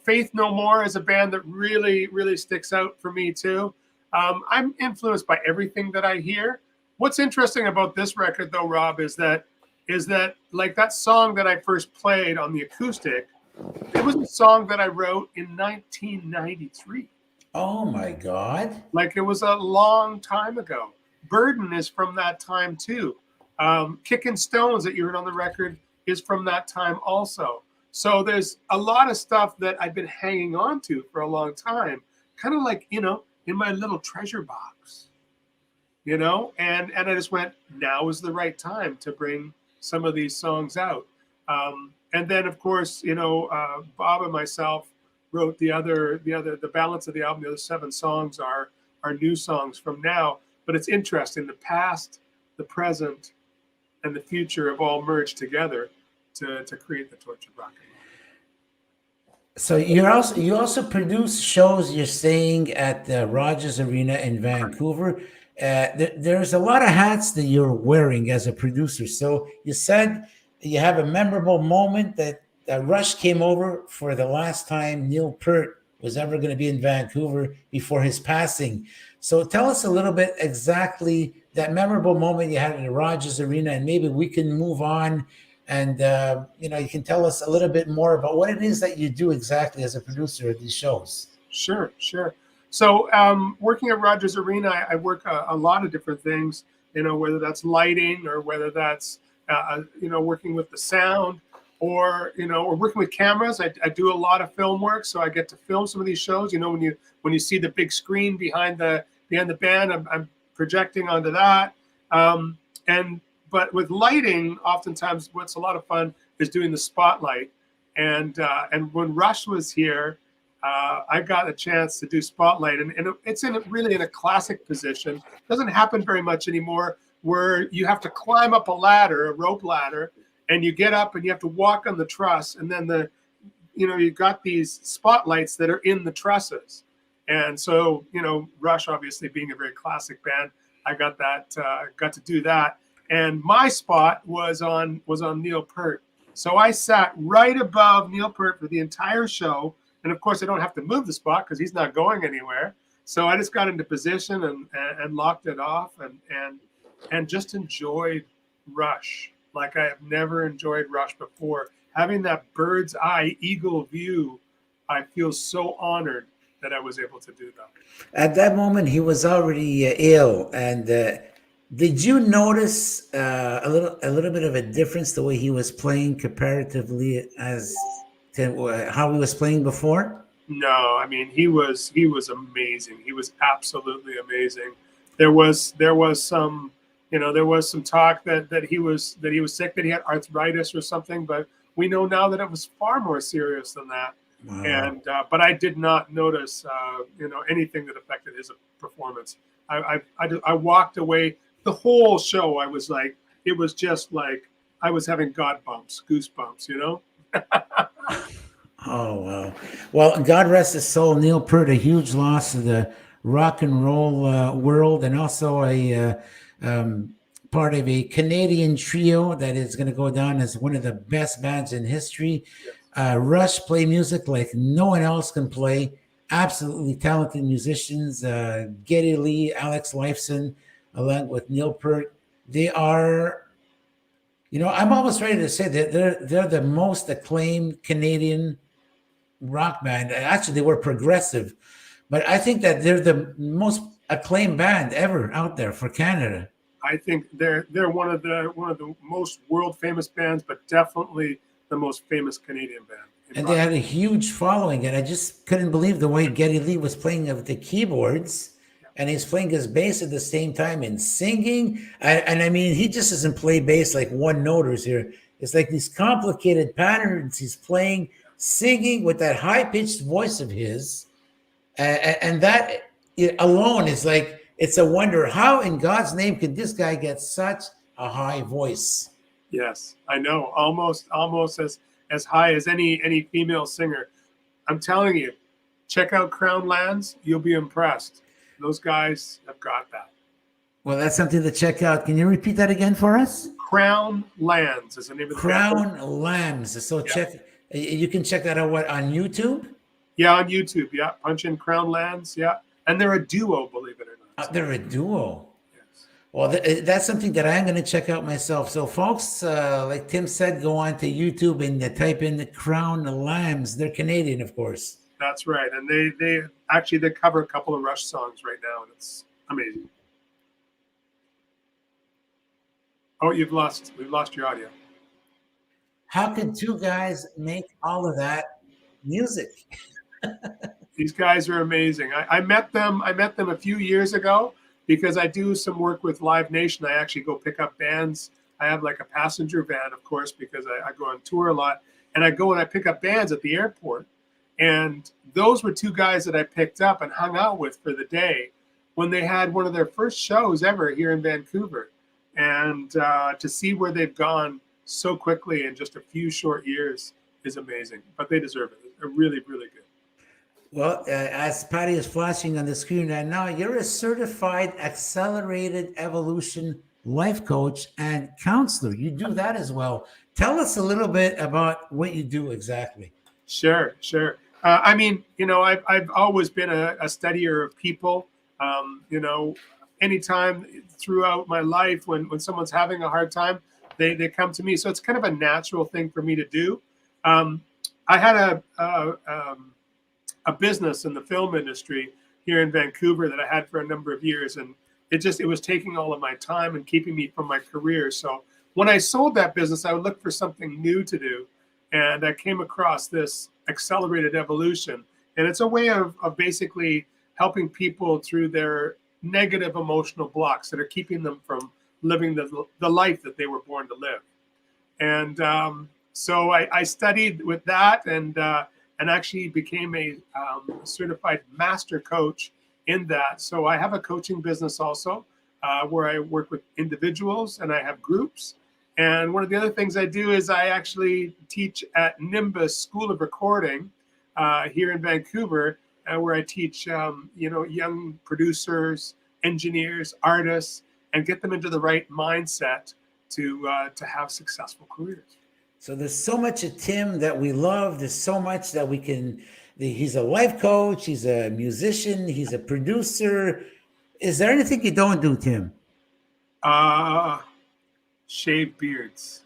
Faith No More is a band that really, really sticks out for me too. I'm influenced by everything that I hear. What's interesting about this record, though, Rob, is that like that song that I first played on the acoustic, it was a song that I wrote in 1993. Oh my God. Like it was a long time ago. Burden is from that time too. Kickin' Stones that you heard on the record is from that time also. So there's a lot of stuff that I've been hanging on to for a long time, kind of like, in my little treasure box, and I just went, now is the right time to bring some of these songs out. And then, of course, Bob and myself wrote the balance of the album. The other 7 songs are new songs from now. But it's interesting. The past, the present, and the future have all merged together to create the Tortured Rock and Roll. So you also produce shows. You're staying at the Rogers Arena in Vancouver. There's a lot of hats that you're wearing as a producer. So you said you have a memorable moment that Rush came over for the last time Neil Peart was ever going to be in Vancouver before his passing. So tell us a little bit exactly that memorable moment you had at the Rogers Arena, and maybe we can move on. And, you can tell us a little bit more about what it is that you do exactly as a producer of these shows. Sure. So working at Rogers Arena, I work a lot of different things, whether that's lighting or whether that's, working with the sound or working with cameras. I do a lot of film work, so I get to film some of these shows. When you see the big screen behind the band, I'm projecting onto that. But with lighting, oftentimes what's a lot of fun is doing the spotlight. And when Rush was here, I got a chance to do spotlight, and it's really in a classic position. It doesn't happen very much anymore, where you have to climb up a rope ladder, and you get up and you have to walk on the truss, and then you've got these spotlights that are in the trusses. And so, Rush obviously being a very classic band, I got to do that. And my spot was on Neil Peart. So I sat right above Neil Peart for the entire show. And of course, I don't have to move the spot because he's not going anywhere. So I just got into position and locked it off and just enjoyed Rush like I have never enjoyed Rush before. Having that bird's eye eagle view, I feel so honored that I was able to do that. At that moment, he was already ill, and did you notice a little bit of a difference the way he was playing comparatively as to how he was playing before? No, I mean he was amazing. He was absolutely amazing. There was some talk that he was sick, that he had arthritis or something, but we know now that it was far more serious than that. Wow. And but I did not notice anything that affected his performance. I walked away. The whole show, it was just like I was having goosebumps, Oh, wow. Well, God rest his soul, Neil Peart, a huge loss to the rock and roll world, and also a part of a Canadian trio that is going to go down as one of the best bands in history. Rush play music like no one else can play. Absolutely talented musicians, Geddy Lee, Alex Lifeson, along with Neil Peart. They are, I'm almost ready to say that they're the most acclaimed Canadian rock band. Actually, they were progressive, but I think that they're the most acclaimed band ever out there for Canada. I think they're one of the most world famous bands, but definitely the most famous Canadian band. And they had a huge following, and I just couldn't believe the way Geddy Lee was playing the keyboards. And he's playing his bass at the same time and singing. And I mean, he just doesn't play bass like one noters here. It's like these complicated patterns he's playing, singing with that high-pitched voice of his. And that alone is like, it's a wonder. How in God's name could this guy get such a high voice? Yes, I know. Almost as high as any female singer. I'm telling you, check out Crown Lands. You'll be impressed. Those guys have got that. Well, that's something to check out. Can you repeat that again for us? Crown Lands is the name of the Crown Lambs. So you can check that out on YouTube? Yeah, on YouTube. Yeah, punch in Crown Lands. Yeah, and they're a duo, believe it or not. They're a duo. Yes. Well, that's something that I'm going to check out myself. So, folks, like Tim said, go on to YouTube and type in the Crown Lambs. They're Canadian, of course. That's right, and they cover a couple of Rush songs right now, and it's amazing. Oh, we've lost your audio. How could two guys make all of that music? These guys are amazing. I met them a few years ago because I do some work with Live Nation. I actually go pick up bands I have like a passenger van, of course, because I go on tour a lot, and I go and I pick up bands at the airport. And those were two guys that I picked up and hung out with for the day when they had one of their first shows ever here in Vancouver. And to see where they've gone so quickly in just a few short years is amazing. But they deserve it. They're really, really good. Well, as Patty is flashing on the screen right now, you're a certified accelerated evolution life coach and counselor. You do that as well. Tell us a little bit about what you do exactly. Sure, sure. I mean, I've always been a studier of people. Anytime throughout my life when someone's having a hard time, they come to me. So it's kind of a natural thing for me to do. I had a business in the film industry here in Vancouver that I had for a number of years, and it was taking all of my time and keeping me from my career. So when I sold that business, I would look for something new to do, and I came across this accelerated evolution, and it's a way of basically helping people through their negative emotional blocks that are keeping them from living the life that they were born to live. And so I studied with that, and actually became a certified master coach in that. So I have a coaching business also, where I work with individuals and I have groups. And one of the other things I do is I actually teach at Nimbus School of Recording here in Vancouver, where I teach young producers, engineers, artists, and get them into the right mindset to have successful careers. So there's so much of Tim that we love. There's so much that we can. He's a life coach. He's a musician. He's a producer. Is there anything you don't do, Tim? Shave beards.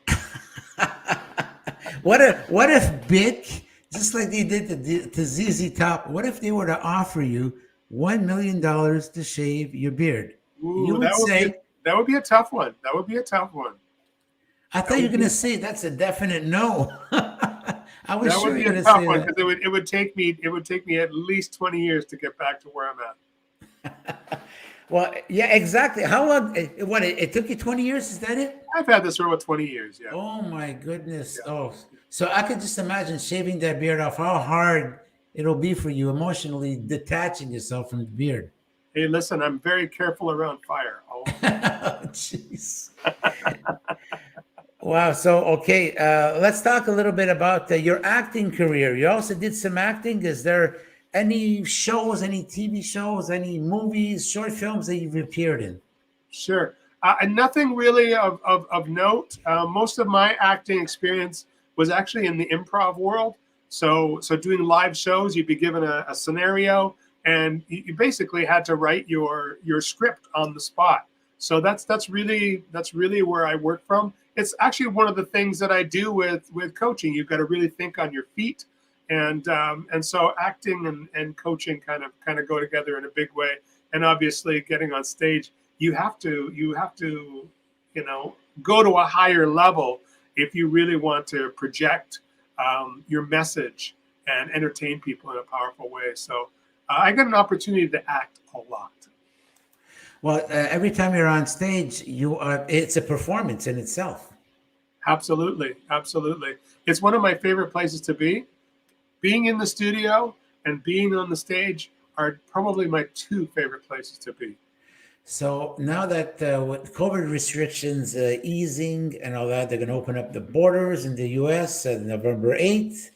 What if Bic, just like they did to ZZ Top, what if they were to offer you $1 million to shave your beard? Ooh, You would say that would be a tough one. That would be a tough one. I thought you were going to say that's a definite no. I was That sure would be you were a going to tough say one that. because it would take me at least 20 years to get back to where I'm at. Well, yeah, exactly. How long? What? It took you 20 years? Is that it? I've had this for about 20 years. Yeah. Oh my goodness. Yeah. Oh, so I could just imagine shaving that beard off. How hard it'll be for you emotionally detaching yourself from the beard. Hey, listen, I'm very careful around fire. Jeez. Wow. So, okay, let's talk a little bit about your acting career. You also did some acting. Is there any shows, any TV shows, any movies, short films that you've appeared in? Sure. And nothing really of note. Most of my acting experience was actually in the improv world. So doing live shows, you'd be given a scenario, and you basically had to write your script on the spot. So that's really where I work from. It's actually one of the things that I do with coaching. You've got to really think on your feet, and so acting and coaching kind of go together in a big way. And obviously, getting on stage, you have to go to a higher level if you really want to project your message and entertain people in a powerful way. So I got an opportunity to act a lot. Well, every time you're on stage, it's a performance in itself. Absolutely. It's one of my favorite places to be. Being in the studio and being on the stage are probably my two favorite places to be. So now that with COVID restrictions easing and all that, they're going to open up the borders in the U.S. on November 8th.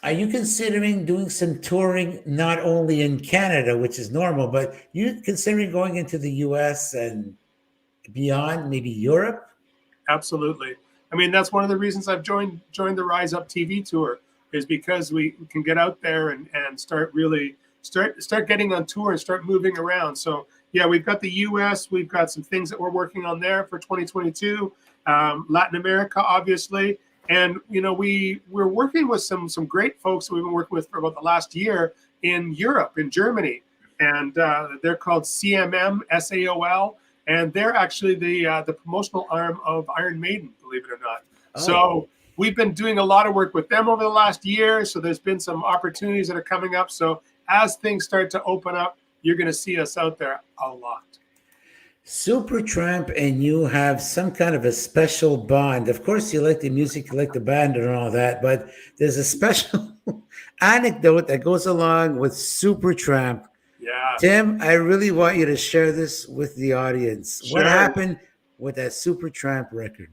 Are you considering doing some touring, not only in Canada, which is normal, but you considering going into the U.S. and beyond, maybe Europe? Absolutely. I mean, that's one of the reasons I've joined the Rise Up TV tour, is because we can get out there and start getting on tour and start moving around. So yeah, we've got the U.S., we've got some things that we're working on there for 2022, Latin America, obviously. And, we're working with some great folks that we've been working with for about the last year in Europe, in Germany. And they're called CMM, SAOL. And they're actually the promotional arm of Iron Maiden, believe it or not. Oh. So we've been doing a lot of work with them over the last year. So there's been some opportunities that are coming up. So as things start to open up, you're going to see us out there a lot. Supertramp and you have some kind of a special bond. Of course, you like the music, you like the band and all that, but there's a special anecdote that goes along with Supertramp. Yeah. Tim, I really want you to share this with the audience. What Sure. happened with that Supertramp record?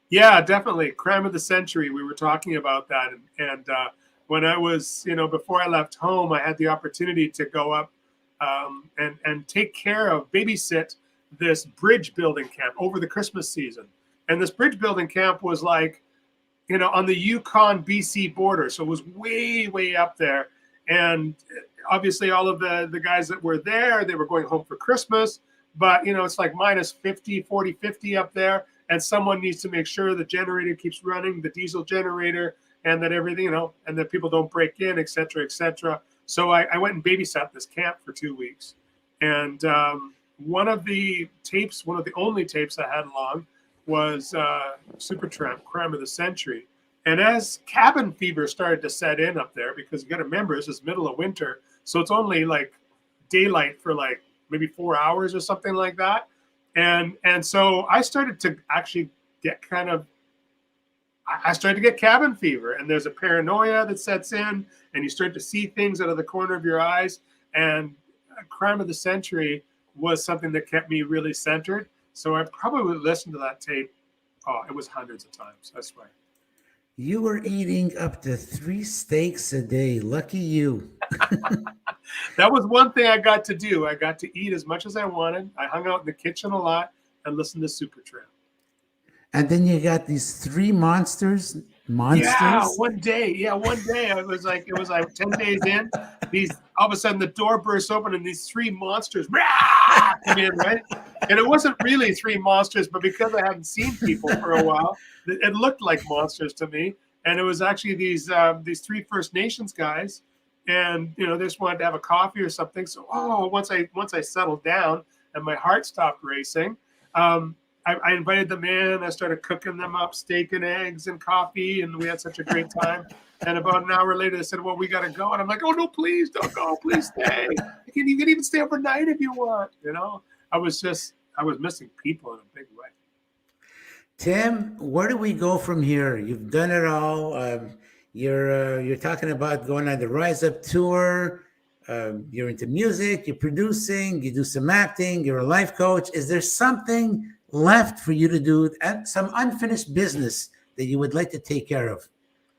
Yeah, definitely. Crime of the century. We were talking about that. And when I was, before I left home, I had the opportunity to go up and take care of, babysit this bridge building camp over the Christmas season. And this bridge building camp was like, on the Yukon BC border. So it was way, way up there. And obviously all of the guys that were there, they were going home for Christmas. But, it's like minus 50, 40, 50 up there. And someone needs to make sure the generator keeps running, the diesel generator, and that everything, and that people don't break in, et cetera, et cetera. So I went and babysat this camp for 2 weeks. And one of the only tapes I had along was Supertramp, Crime of the Century. And as cabin fever started to set in up there, because you got to remember, this is middle of winter, so it's only like daylight for like maybe 4 hours or something like that. And so I started to actually get I started to get cabin fever, and there's a paranoia that sets in, and you start to see things out of the corner of your eyes. And Crime of the Century was something that kept me really centered. So I probably listened to that tape. Oh, it was hundreds of times, I swear. You were eating up to 3 steaks a day. Lucky you. That was one thing I got to do. I got to eat as much as I wanted. I hung out in the kitchen a lot and listened to Supertramp. And then you got these 3 monsters. Yeah, one day. It was like 10 days in. All of a sudden the door bursts open and these 3 monsters come in, right? And it wasn't really 3 monsters, but because I hadn't seen people for a while, it looked like monsters to me. And it was actually these 3 First Nations guys, and they just wanted to have a coffee or something. So once I settled down and my heart stopped racing, I invited them in. I started cooking them up steak and eggs and coffee, and we had such a great time. And about an hour later, they said, "Well, we got to go." And I'm like, "Oh, no, please don't go. Please stay. You can even stay overnight if you want." I was missing people in a big way. Tim, where do we go from here? You've done it all. You're talking about going on the Rise Up tour. You're into music. You're producing. You do some acting. You're a life coach. Is there something left for you to do, and some unfinished business that you would like to take care of?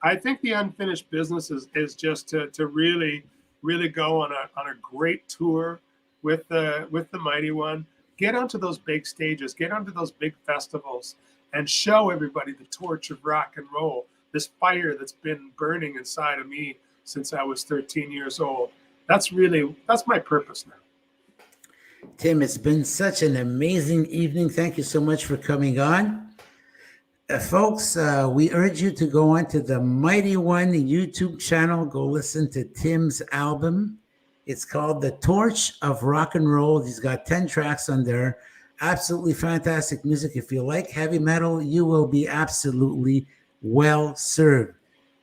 I think the unfinished business is just to really, really go on a great tour with the Mighty One. Get onto those big stages, get onto those big festivals, and show everybody the torch of rock and roll, this fire that's been burning inside of me since I was 13 years old. That's my purpose now. Tim, it's been such an amazing evening. Thank you so much for coming on. Folks, we urge you to go onto the Mighty One YouTube channel. Go listen to Tim's album. It's called The Torch of Rock and Roll. He's got 10 tracks on there. Absolutely fantastic music. If you like heavy metal, you will be absolutely well served.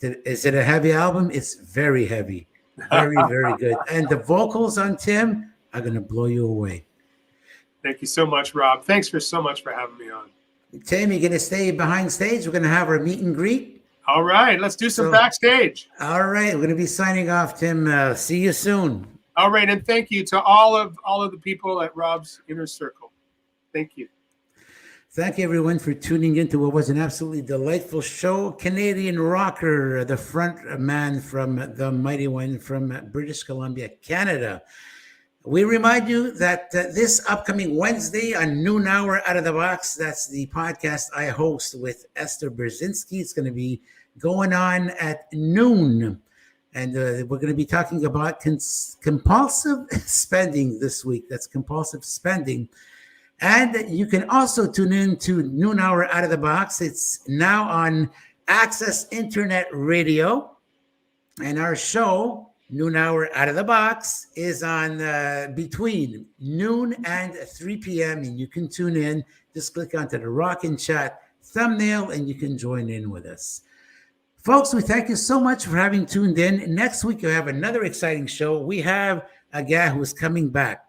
Is it a heavy album? It's very heavy. Very, very good. And the vocals on Tim are going to blow you away. Thank you so much, Rob. Thanks so much for having me on. Tim, you're going to stay behind stage. We're going to have our meet and greet. All right. Let's do some backstage. All right. We're going to be signing off, Tim. See you soon. All right. And thank you to all of the people at Rob's Inner Circle. Thank you. Thank you, everyone, for tuning in to what was an absolutely delightful show. Canadian rocker, the front man from the Mighty One from British Columbia, Canada. We remind you that this upcoming Wednesday on Noon Hour Out of the Box, that's the podcast I host with Esther Brzezinski. It's going to be going on at noon. And we're going to be talking about compulsive spending this week. That's compulsive spending. And you can also tune in to Noon Hour Out of the Box. It's now on Access Internet Radio. And our show, Noon Hour Out of the Box, is on between noon and 3 p.m. And you can tune in. Just click onto the Rock and Chat thumbnail and you can join in with us. Folks, we thank you so much for having tuned in. Next week, you'll have another exciting show. We have a guy who is coming back.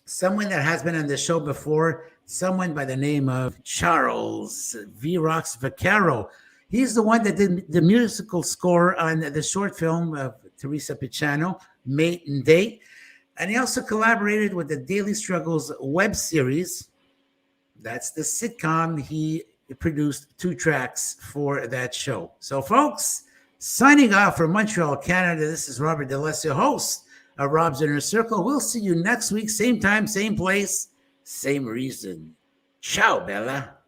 someone that has been on the show before, someone by the name of Charles V-Rox Vaccaro. He's the one that did the musical score on the short film of Teresa Picciano, Mate and Date. And he also collaborated with the Daily Struggles web series. That's the sitcom. He produced 2 tracks for that show. So, folks, signing off from Montreal, Canada, this is Robert DeLessio, host of Rob's Inner Circle. We'll see you next week, same time, same place, same reason. Ciao, Bella.